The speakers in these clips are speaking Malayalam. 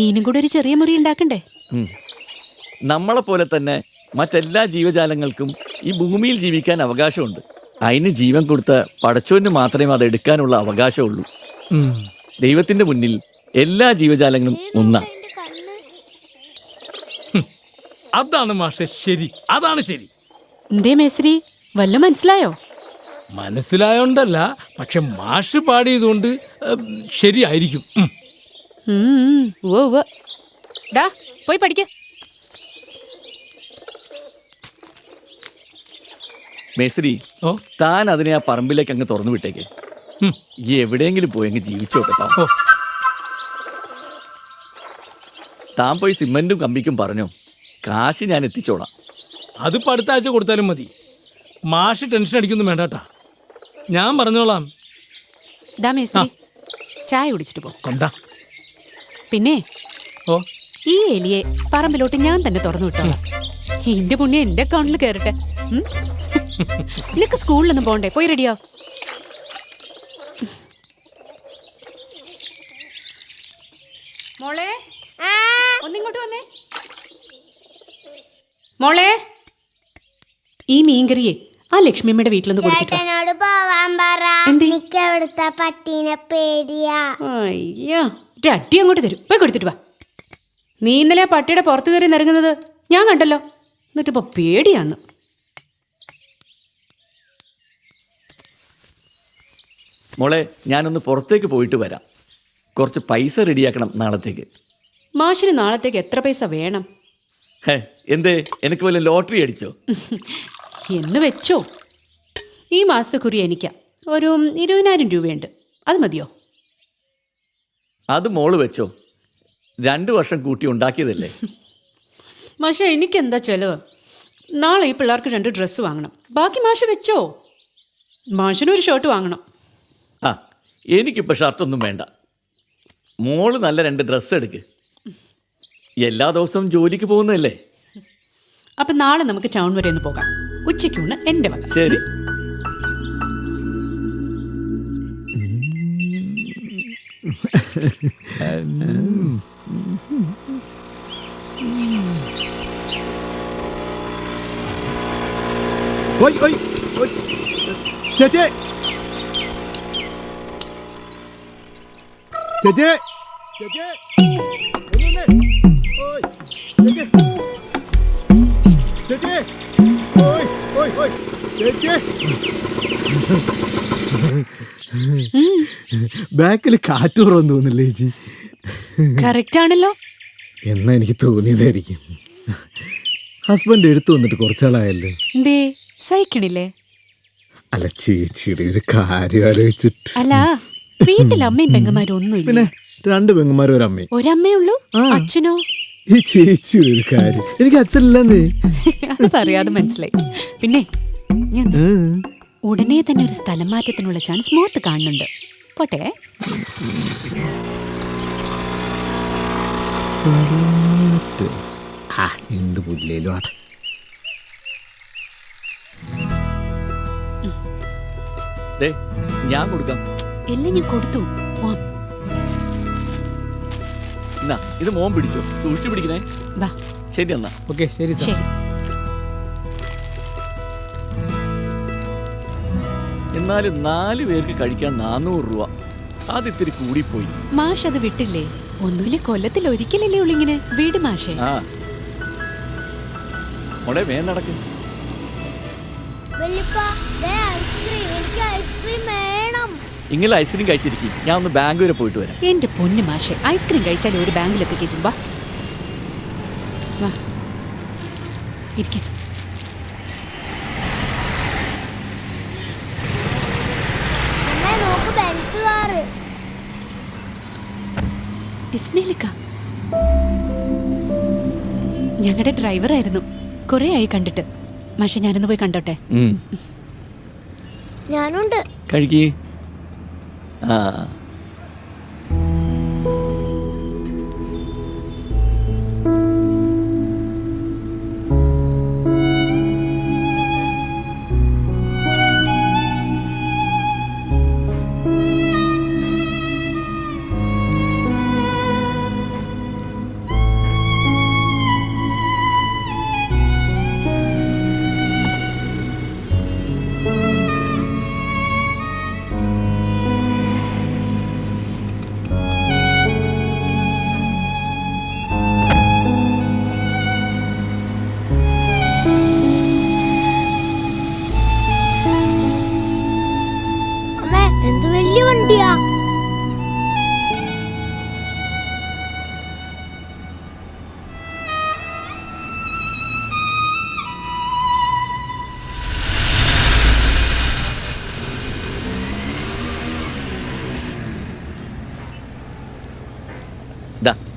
ഈനും കൂടെ ഒരു ചെറിയ മുറി ഉണ്ടാക്കണ്ടേ? നമ്മളെ പോലെ തന്നെ മറ്റെല്ലാ ജീവജാലങ്ങൾക്കും ഈ ഭൂമിയിൽ ജീവിക്കാൻ അവകാശമുണ്ട്. അതിന് ജീവൻ കൊടുത്ത പടച്ചോന് മാത്രമേ അത് എടുക്കാനുള്ള അവകാശമുള്ളൂ. ദൈവത്തിന്റെ മുന്നിൽ എല്ലാ ജീവജാലങ്ങളും ഒന്നാ. അതാണ് മാഷെ ശരി, അതാണ് ശരി. എന്തേ മേസ്രി, വല്ല മനസ്സിലായോ? മനസ്സിലായോണ്ടല്ല, പക്ഷെ മാഷ് പാടിയതുകൊണ്ട് ശരിയായിരിക്കും. ഡാ പോയി പഠിക്ക. മേസ്രി, താൻ അതിനെ ആ പറമ്പിലേക്ക് അങ്ങ് തുറന്നു വിട്ടേക്ക്. ഈ എവിടെയെങ്കിലും പോയി അങ്ങ് ജീവിച്ചോട്ടെ. താൻ പോയി സിമെന്റും കമ്പിക്കും പറഞ്ഞോ, കാശ് ഞാൻ എത്തിച്ചോളാം. അതിപ്പോ അടുത്ത ആഴ്ച കൊടുത്താലും മതി. മാഷ് ടെൻഷൻ അടിക്കൊന്നും വേണ്ടാട്ടാ, ഞാൻ പറഞ്ഞോളാം. ദാ മേസ്രി, ചായ കുടിച്ചിട്ട് പോ. കൊണ്ടാ. പിന്നെ ഓ, ഈ എലിയെ പറമ്പിലോട്ട് ഞാൻ തന്നെ തുറന്നു വിട്ടോളാം. എന്റെ പുണ്യം എന്റെ അക്കൗണ്ടിൽ കയറട്ടെ. നിനക്ക് സ്കൂളിലൊന്നും പോണ്ടേ? പോയി റെഡിയാ. മോളെ ഒന്നിങ്ങോട്ട് വന്നേ. മോളെ, ഈ മീൻകറിയെ ആ ലക്ഷ്മിയമ്മയുടെ വീട്ടിലൊന്ന് കൊടുത്തിട്ട് പട്ടീനെ പേടിയാ. അയ്യോ, അടി അങ്ങോട്ട് തരും. പോയി കൊടുത്തിട്ട് വാ. നീ ഇന്നലെ ആ പട്ടിയുടെ പുറത്ത് കയറി നിറങ്ങുന്നത് ഞാൻ കണ്ടല്ലോ. എന്നിട്ടിപ്പോ പേടിയാന്ന്. മോളെ, ഞാനൊന്ന് പുറത്തേക്ക് പോയിട്ട് വരാം. കുറച്ച് പൈസ റെഡിയാക്കണം നാളത്തേക്ക്. മാഷിന് നാളത്തേക്ക് എത്ര പൈസ വേണം? എന്തേ, എനിക്ക് വല്ല ലോട്ടറി അടിച്ചോ? എന്ന് വെച്ചോ. ഈ മാസത്തെ കുറി എനിക്കാ. ഒരു 20,000 രൂപയുണ്ട്. അത് മതിയോ? അത് മോള് വെച്ചോ, 2 വർഷം കൂട്ടി ഉണ്ടാക്കിയതല്ലേ. മാഷെ, എനിക്കെന്താ ചെലവ്? നാളെ ഈ പിള്ളേർക്ക് 2 ഡ്രസ്സ് വാങ്ങണം. ബാക്കി മാഷ് വെച്ചോ. മാഷിനൊരു ഷർട്ട് വാങ്ങണം. ആ, എനിക്കിപ്പോൾ ഷർട്ടൊന്നും വേണ്ട. മോള് നല്ല 2 ഡ്രസ്സ് എടുക്ക്. എല്ലാ ദിവസവും ജോലിക്ക് പോകുന്നതല്ലേ. അപ്പം നാളെ നമുക്ക് ടൗൺ വരെ ഒന്ന് പോകാം. ഉച്ചയ്ക്കൂണ് എൻ്റെ വക. ശരി. ചേച്ചേ, ചേച്ചേ, ചേച്ചേ, ചേച്ചേ, ചേച്ചേ, ബാക്കിൽ കാറ്റൂറൊന്നും തോന്നില്ലേ ചേച്ചി? കറക്റ്റ് ആണല്ലോ. എന്നാ എനിക്ക് തോന്നിയതായിരിക്കും. ഹസ്ബൻഡ് എടുത്തു വന്നിട്ട് കുറച്ചാളായല്ലോ. എന്തേ സഹിക്കണില്ലേ? അല്ല, ചേച്ചിയുടെ ഒരു കാര്യം ആലോചിച്ചിട്ട്. അല്ല, വീട്ടിൽ അമ്മയും പെങ്ങന്മാരും ഒന്നുമില്ല. പിന്നെ 2 പെങ്ങന്മാരും ഒരമ്മയും. ഒരമ്മേ ഉള്ളൂ? അച്ഛനോ? ഈ ചേച്ചിയുടെ ഒരു കാര്യം. എനിക്ക് അച്ഛനില്ലെന്നേ. അത് പറയാതെ മനസ്സിലായി. പിന്നെ ഞാൻ ഉടനെ തന്നെ ഒരു സ്ഥലം മാറ്റത്തിനുള്ള ചാൻസ് മുഖത്ത് കാണുന്നുണ്ട്. പോട്ടെ. എന്ത് പുല്ലേലും ആട്ടെ. ഞാൻ കൊടുക്കാം. എല്ലാം ഞാൻ കൊടുത്തു. എന്നാ ഇത് മോൻ പിടിച്ചോ, സൂക്ഷിച്ചു പിടിക്കണേ. ശരി എന്നാ. ഓക്കെ, ശരി സാർ. ശരി. എന്നാലും 4 പേർക്ക് കഴിക്കാൻ 400 രൂപ. അതിത്തിരി കൂടിപ്പോയി. മാഷ് അത് വിട്ടില്ലേ? ഒന്നുമില്ല, കൊല്ലത്തിൽ ഒരിക്കലല്ലേ ഉള്ളു ഇങ്ങനെ വീട് മാഷേ. ആ മോളെ, വേ നടക്കും. ഇങ്ങനെ ഐസ്ക്രീം കഴിച്ചിരിക്കും. ഞാൻ ഒന്ന് ബാങ്ക് വരെ പോയിട്ട് വരാം. എന്റെ പൊന്നു മാഷെ, ഐസ്ക്രീം കഴിച്ചാൽ ഒരു ബാങ്കിലൊക്കെ കയറ്റും. വാ വാ, ഇരിക്കും. ഇസ്മയിലിക്ക ഞങ്ങളുടെ ഡ്രൈവറായിരുന്നു. കുറെ ആയി കണ്ടിട്ട്. മാഷെ, ഞാനൊന്ന് പോയി കണ്ടോട്ടെ. ഞാനുണ്ട്. കഴിക്കേ. ആ,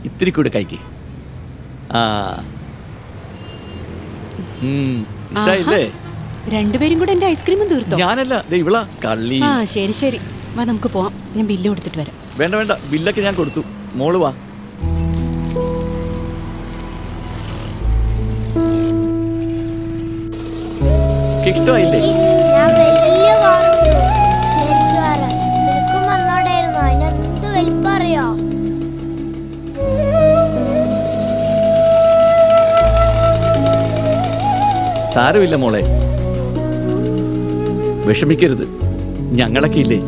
ഇത്തിരി കൂടെ കഴിക്ക്. ആ ഇഷ്ടായില്ലേ? രണ്ടുപേരും കൂടെ എന്റെ ഐസ്ക്രീമും തീർത്തോ? ഞാനല്ല, ദേ ഇവളാ കള്ളി. ആ ശരി ശരി, വാ നമുക്ക് പോവാം. ഞാൻ ബില്ല് കൊടുത്തിട്ട് വരാം. വേണ്ട വേണ്ട, ബില്ലൊക്കെ ഞാൻ കൊടുത്തു. മോള് വാ. ഇഷ്ടമായില്ലേ? ഞാൻ വലിയ കാറുണ്ട്. നെഞ്ചുകാരൻ. നിനക്കും വന്നോടായിരുന്നു. അതിനെന്ത് വലിപ്പറിയോ? സാരമില്ല മോളെ, വിഷമിക്കരുത്. ഞങ്ങളൊക്കെ ഇല്ലേ.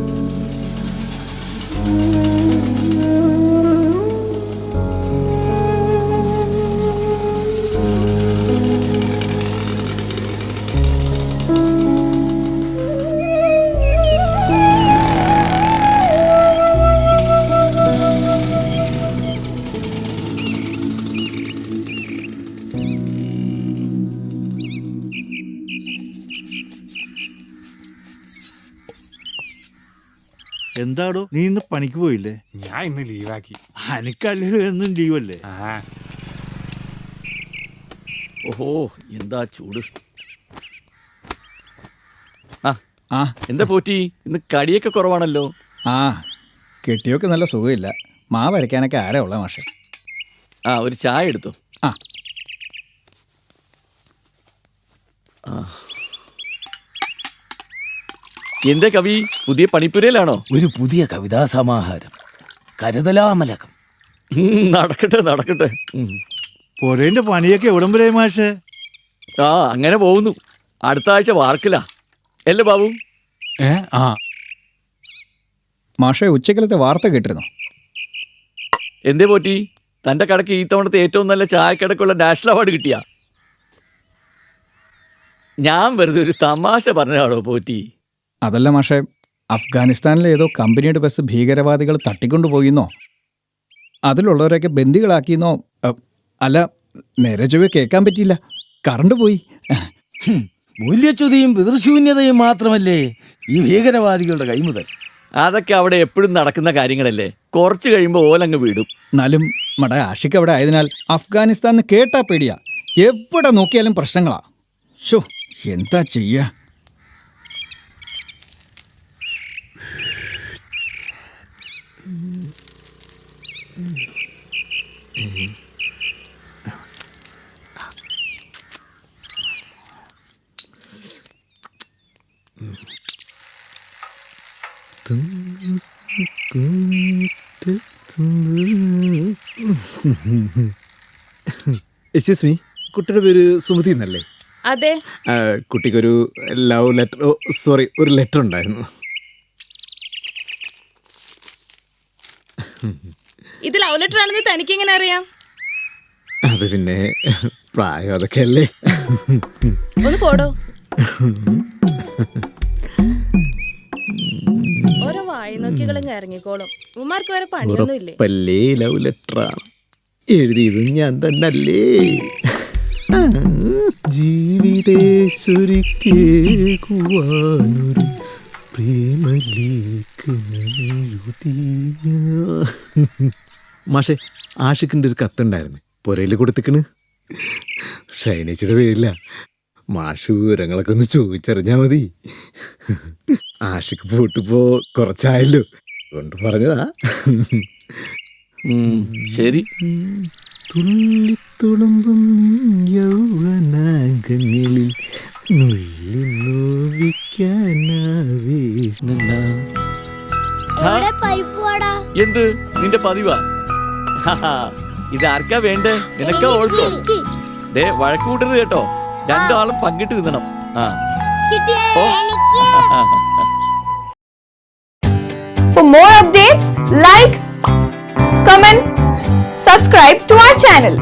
എന്താടോ നീ ഇന്ന് പണിക്ക് പോയില്ലേ? ഞാൻ ഇന്ന് ലീവാക്കി. അനക്കല്ലേ എന്നും ലീവല്ലേ? ഓഹോ, എന്താ ചൂട്. ആ എന്താ പോറ്റി, ഇന്ന് കടിയൊക്കെ കുറവാണല്ലോ. ആ കെട്ടിയൊക്കെ നല്ല സുഖമില്ല. മാവ് അരയ്ക്കാനൊക്കെ ആരാ ഉള്ള മാഷെ? ആ, ഒരു ചായ എടുത്തു. ആ എന്താ കവി, പുതിയ പണിപ്പുരയിലാണോ? ഒരു പുതിയ കവിതാ സമാഹാരം, കരുതലാമലകം. നടക്കട്ടെ നടക്കട്ടെ. പൊരേന്റെ പണിയൊക്കെ എവിടം വരെ മാഷേ? ആ, അങ്ങനെ പോകുന്നു. അടുത്ത ആഴ്ച വാർക്കില്ല അല്ലേ ബാബു? ആ മാഷെ, ഉച്ചക്കലത്തെ വാർത്ത കേട്ടിരുന്നോ? എന്തേ പോറ്റി, തന്റെ കടക്ക് ഈ തവണത്തെ ഏറ്റവും നല്ല ചായക്കടക്കുള്ള നാഷണൽ അവാർഡ് കിട്ടിയ? ഞാൻ വെറുതെ ഒരു തമാശ പറഞ്ഞാണോ പോറ്റി? അതല്ല മാഷെ, അഫ്ഗാനിസ്ഥാനിലെ ഏതോ കമ്പനിയുടെ ബസ് ഭീകരവാദികൾ തട്ടിക്കൊണ്ടുപോയിന്നോ, അതിലുള്ളവരൊക്കെ ബന്ദികളാക്കിയെന്നോ. അല്ല, നേരെ ചൊവ്വേ കേൾക്കാൻ പറ്റിയില്ല, കറണ്ട് പോയി. മൂല്യച്യുതിയും പിതൃശൂന്യതയും മാത്രമല്ലേ ഈ ഭീകരവാദികളുടെ കൈമുതൽ? അതൊക്കെ അവിടെ എപ്പോഴും നടക്കുന്ന കാര്യങ്ങളല്ലേ. കുറച്ച് കഴിയുമ്പോൾ ഓലങ്ങ് വീടും. എന്നാലും മട ആഷിക്ക് അവിടെ ആയതിനാൽ അഫ്ഗാനിസ്ഥാനിന് കേട്ടാ പേടിയാ. എവിടെ നോക്കിയാലും പ്രശ്നങ്ങളാ. ഷോ, എന്താ ചെയ്യാ? എക്സ്ക്യൂസ് മീ, കുട്ടിയുടെ പേര് സുമതി എന്നല്ലേ? അതെ. കുട്ടിക്കൊരു ലവ് ലെറ്റർ, സോറി, ഒരു ലെറ്റർ ഉണ്ടായിരുന്നു. ഇത് ലവ് ലെറ്റർ ആണെന്ന് തനിക്ക് എങ്ങനെ അറിയാം? അത് പിന്നെ പ്രായം അതൊക്കെ അല്ലേ. ഒന്ന് പോടോ. ഓരോ വായി നോക്കികളങ്ങ് ഇറങ്ങിക്കോളും. ഉമ്മാർക്ക് വരെ പണിയൊന്നും ഇല്ലേ? ഉറപ്പല്ലേ ലവ് ലെറ്ററാണ് എഴുതിയത് ഞാൻ തന്നല്ലേ. ജീവിതേശ്വരിക്കേകുവാനൊരു മാഷെ, ആഷിക്കിൻ്റെ ഒരു കത്തുണ്ടായിരുന്നു, പുരയിൽ കൊടുത്തിക്കണ്. ഷൈനച്ചിയുടെ പേരില്ല. മാഷ് വിവരങ്ങളൊക്കെ ഒന്ന് ചോദിച്ചറിഞ്ഞാ മതി. ആഷിക്ക് പോട്ടിപ്പോ കുറച്ചായല്ലോ, കൊണ്ട് പറഞ്ഞതാ. ശരി. തുള്ളിത്തുളുമ്പും യൗവനാംഗങ്ങളിൽ നുള്ളി നോവിക്കാനാവേശം. എവിടെ പരിപ്പ് വടാ? എന്ത് നിന്റെ പതിവാ? ഇത് ആർക്കാ വേണ്ടേ? നിനക്കാ ഓൾസോ? ദേ, വഴക്ക് കൂട്ടരുത് കേട്ടോ. രണ്ടാളും പങ്കിട്ട് തിന്നണം. ആ, കിട്ടിയേ ഓ. എനിക്ക്. For more updates, like, comment, subscribe to our channel.